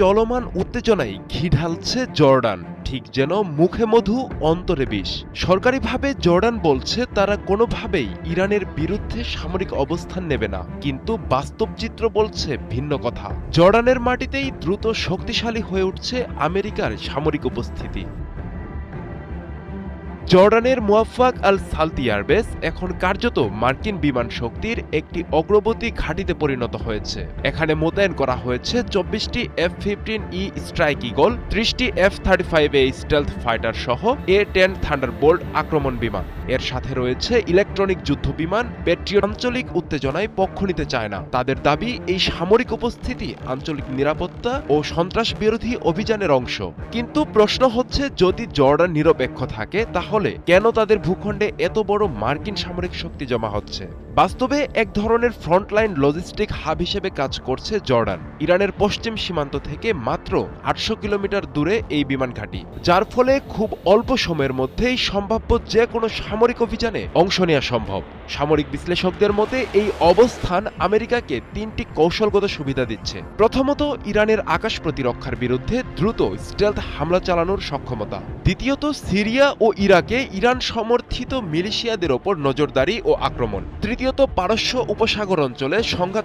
চলমান উত্তেজনায় ঘি ঢালছে জর্ডান, ঠিক যেন মুখে মধু অন্তরে বিষ। সরকারিভাবে জর্ডান বলছে তারা কোনোভাবেই ইরানের বিরুদ্ধে সামরিক অবস্থান নেবে না, কিন্তু বাস্তব চিত্র বলছে ভিন্ন কথা। জর্ডানের মাটিতেই দ্রুত শক্তিশালী হয়ে উঠছে আমেরিকার সামরিক উপস্থিতি। জর্ডানের মুওয়াফাক আল সালতি এয়ারবেস এখন কার্যত মার্কিন বিমান শক্তির একটি অগ্রবর্তী ঘাঁটিতে পরিণত হয়েছে। এখানে মোতায়েন করা হয়েছে 24টি F-15E স্ট্রাইক ঈগল, 30টি F-35A স্টেলথ ফাইটার সহ A-10 থান্ডারবোল্ট আক্রমণ বিমান। এর সাথে রয়েছে ইলেকট্রনিক যুদ্ধ বিমান পেট্রিয়ট। আঞ্চলিক উত্তেজনায় পক্ষ নিতে চায় না। তাদের দাবি, এই সামরিক উপস্থিতি আঞ্চলিক নিরাপত্তা ও সন্ত্রাস বিরোধী অভিযানের অংশ। কিন্তু প্রশ্ন হচ্ছে, যদি জর্ডান নিরপেক্ষ থাকে তাহলে কেন তাদের ভূখণ্ডে এত বড় মার্কিন সামরিক শক্তি জমা হচ্ছে? বাস্তবে এক ধরনের ফ্রন্টলাইন লজিস্টিক হাব হিসেবে কাজ করছে জর্ডান। ইরানের পশ্চিম সীমান্ত থেকে মাত্র 800 কিলোমিটার দূরে এই বিমান ঘাঁটি, যার ফলে খুব অল্প সময়ের মধ্যেই সম্ভাব্য যে কোনো সামরিক অভিযানে অংশ নেওয়া সম্ভব। সামরিক বিশ্লেষকদের মতে এই অবস্থান আমেরিকাকে 3টি কৌশলগত সুবিধা দিচ্ছে। প্রথমত, ইরানের আকাশ প্রতিরক্ষার বিরুদ্ধে দ্রুত স্টেলথ হামলা চালানোর সক্ষমতা। দ্বিতীয়ত, সিরিয়া ও ইরাকে ইরান সমর্থিত মিলিশিয়াদের ওপর নজরদারি ও আক্রমণ। তৃতীয়ত, পারস্য উপসাগর অঞ্চলে সংঘাত